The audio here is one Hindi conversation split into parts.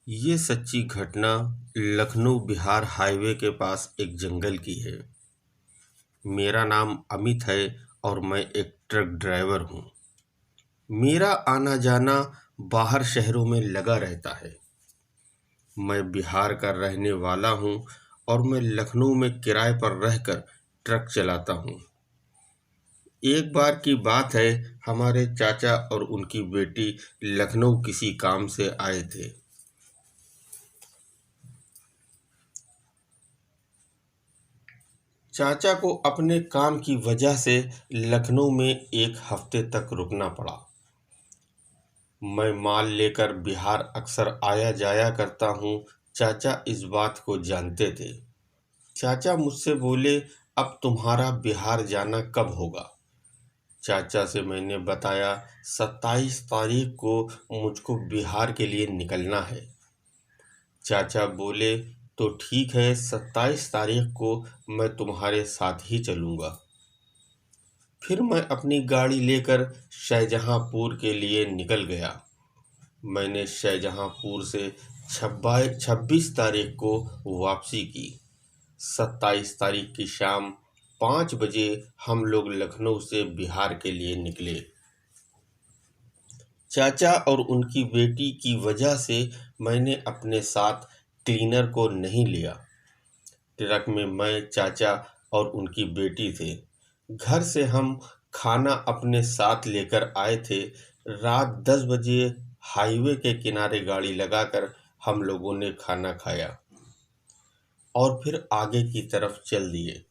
ये सच्ची घटना लखनऊ बिहार हाईवे के पास एक जंगल की है। मेरा नाम अमित है और मैं एक ट्रक ड्राइवर हूँ। मेरा आना जाना बाहर शहरों में लगा रहता है। मैं बिहार का रहने वाला हूँ और मैं लखनऊ में किराए पर रहकर ट्रक चलाता हूँ। एक बार की बात है, हमारे चाचा और उनकी बेटी लखनऊ किसी काम से आए थे। चाचा को अपने काम की वजह से लखनऊ में एक हफ्ते तक रुकना पड़ा। मैं माल लेकर बिहार अक्सर आया जाया करता हूँ। चाचा इस बात को जानते थे। चाचा मुझसे बोले, अब तुम्हारा बिहार जाना कब होगा? चाचा से मैंने बताया, 27 तारीख को मुझको बिहार के लिए निकलना है। चाचा बोले, तो ठीक है, 27 तारीख को मैं तुम्हारे साथ ही चलूँगा। फिर मैं अपनी गाड़ी लेकर शाहजहांपुर के लिए निकल गया। मैंने शाहजहांपुर से 26 तारीख को वापसी की। 27 तारीख की शाम 5 बजे हम लोग लखनऊ से बिहार के लिए निकले। चाचा और उनकी बेटी की वजह से मैंने अपने साथ क्लीनर को नहीं लिया। ट्रक में मैं, चाचा और उनकी बेटी थे। घर से हम खाना अपने साथ लेकर आए थे। रात 10 बजे हाईवे के किनारे गाड़ी लगाकर हम लोगों ने खाना खाया और फिर आगे की तरफ चल दिए।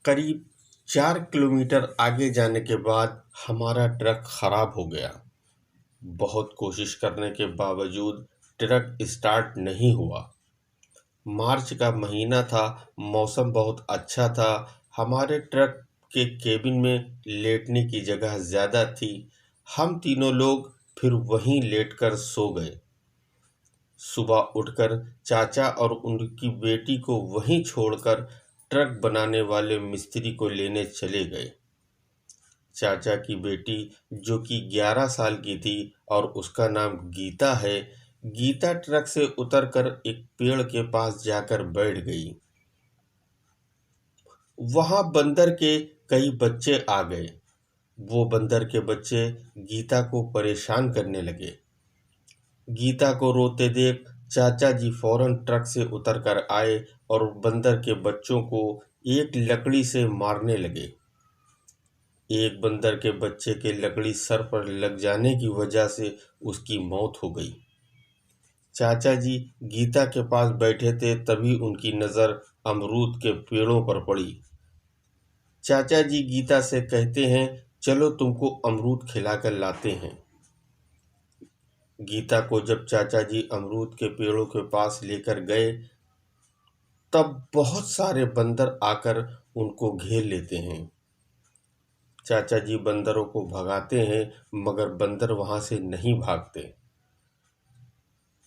करीब 4 किलोमीटर आगे जाने के बाद हमारा ट्रक खराब हो गया। बहुत कोशिश करने के बावजूद ट्रक स्टार्ट नहीं हुआ। मार्च का महीना था, मौसम बहुत अच्छा था। हमारे ट्रक के केबिन में लेटने की जगह ज़्यादा थी। हम तीनों लोग फिर वहीं लेटकर सो गए। सुबह उठकर चाचा और उनकी बेटी को वहीं छोड़कर ट्रक बनाने वाले मिस्त्री को लेने चले गए। चाचा की बेटी, जो कि 11 साल की थी और उसका नाम गीता है, गीता ट्रक से उतरकर एक पेड़ के पास जाकर बैठ गई। वहां बंदर के कई बच्चे आ गए। वो बंदर के बच्चे गीता को परेशान करने लगे। गीता को रोते देख चाचा जी फौरन ट्रक से उतरकर आए और बंदर के बच्चों को एक लकड़ी से मारने लगे। एक बंदर के बच्चे के लकड़ी सर पर लग जाने की वजह से उसकी मौत हो गई। चाचा जी गीता के पास बैठे थे, तभी उनकी नज़र अमरूद के पेड़ों पर पड़ी। चाचा जी गीता से कहते हैं, चलो तुमको अमरूद खिलाकर लाते हैं। गीता को जब चाचा जी अमरूद के पेड़ों के पास लेकर गए, तब बहुत सारे बंदर आकर उनको घेर लेते हैं। चाचा जी बंदरों को भगाते हैं, मगर बंदर वहां से नहीं भागते।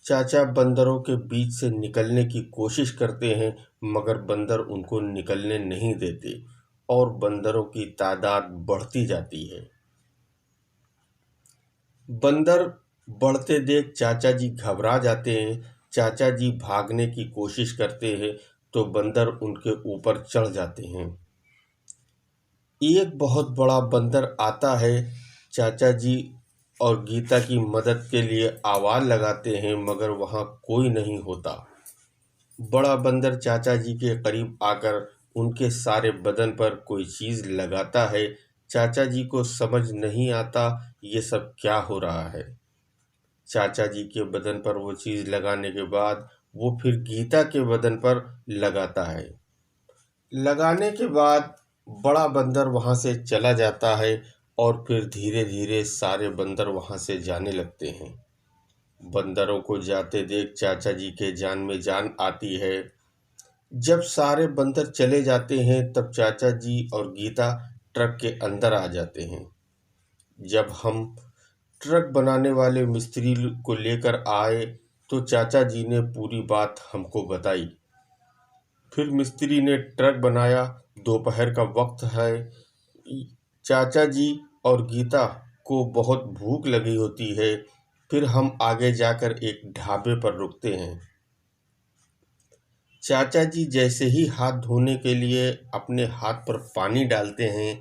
चाचा बंदरों के बीच से निकलने की कोशिश करते हैं, मगर बंदर उनको निकलने नहीं देते और बंदरों की तादाद बढ़ती जाती है। बंदर बढ़ते देख चाचा जी घबरा जाते हैं। चाचा जी भागने की कोशिश करते हैं तो बंदर उनके ऊपर चढ़ जाते हैं। एक बहुत बड़ा बंदर आता है। चाचा जी और गीता की मदद के लिए आवाज़ लगाते हैं, मगर वहाँ कोई नहीं होता। बड़ा बंदर चाचा जी के करीब आकर उनके सारे बदन पर कोई चीज़ लगाता है। चाचा जी को समझ नहीं आता ये सब क्या हो रहा है। चाचा जी के बदन पर वो चीज़ लगाने के बाद वो फिर गीता के बदन पर लगाता है। लगाने के बाद बड़ा बंदर वहाँ से चला जाता है और फिर धीरे धीरे सारे बंदर वहाँ से जाने लगते हैं। बंदरों को जाते देख चाचा जी के जान में जान आती है। जब सारे बंदर चले जाते हैं तब चाचा जी और गीता ट्रक के अंदर आ जाते हैं। जब हम ट्रक बनाने वाले मिस्त्री को लेकर आए तो चाचा जी ने पूरी बात हमको बताई। फिर मिस्त्री ने ट्रक बनाया। दोपहर का वक्त है। चाचा जी और गीता को बहुत भूख लगी होती है। फिर हम आगे जाकर एक ढाबे पर रुकते हैं। चाचा जी जैसे ही हाथ धोने के लिए अपने हाथ पर पानी डालते हैं,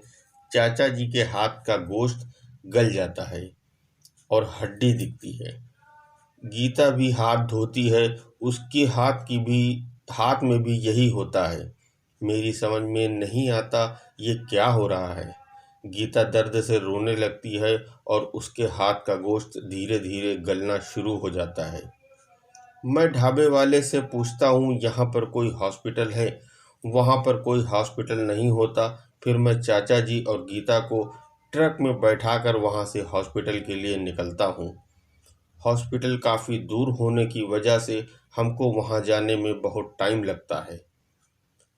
चाचा जी के हाथ का गोश्त गल जाता है और हड्डी दिखती है। गीता भी हाथ धोती है, उसके हाथ में भी यही होता है। मेरी समझ में नहीं आता ये क्या हो रहा है। गीता दर्द से रोने लगती है और उसके हाथ का गोश्त धीरे धीरे गलना शुरू हो जाता है। मैं ढाबे वाले से पूछता हूँ यहाँ पर कोई हॉस्पिटल है? वहाँ पर कोई हॉस्पिटल नहीं होता। फिर मैं चाचा जी और गीता को ट्रक में बैठाकर वहाँ से हॉस्पिटल के लिए निकलता हूँ। हॉस्पिटल काफ़ी दूर होने की वजह से हमको वहाँ जाने में बहुत टाइम लगता है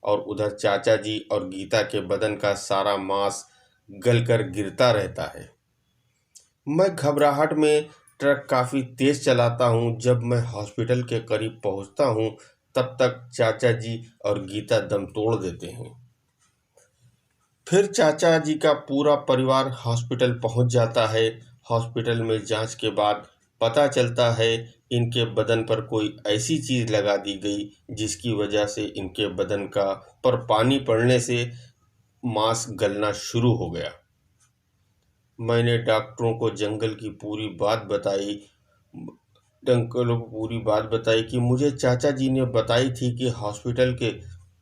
और उधर चाचा जी और गीता के बदन का सारा मांस गलकर गिरता रहता है। मैं घबराहट में ट्रक काफ़ी तेज़ चलाता हूँ। जब मैं हॉस्पिटल के करीब पहुँचता हूँ तब तक चाचा जी और गीता दम तोड़ देते हैं। फिर चाचा जी का पूरा परिवार हॉस्पिटल पहुँच जाता है। हॉस्पिटल में जांच के बाद पता चलता है इनके बदन पर कोई ऐसी चीज़ लगा दी गई जिसकी वजह से इनके बदन पर पानी पड़ने से मांस गलना शुरू हो गया। मैंने डॉक्टरों को जंगल की पूरी बात बताई कि मुझे चाचा जी ने बताई थी कि हॉस्पिटल के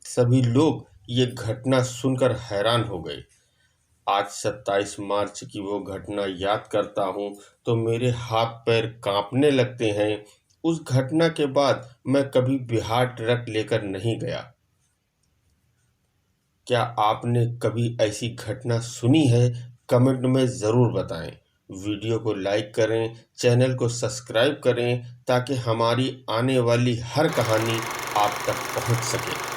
सभी लोग ये घटना सुनकर हैरान हो गए। आज 27 मार्च की वो घटना याद करता हूँ तो मेरे हाथ पैर कांपने लगते हैं। उस घटना के बाद मैं कभी बिहार ट्रक लेकर नहीं गया। क्या आपने कभी ऐसी घटना सुनी है? कमेंट में ज़रूर बताएं। वीडियो को लाइक करें, चैनल को सब्सक्राइब करें ताकि हमारी आने वाली हर कहानी आप तक पहुंच सके।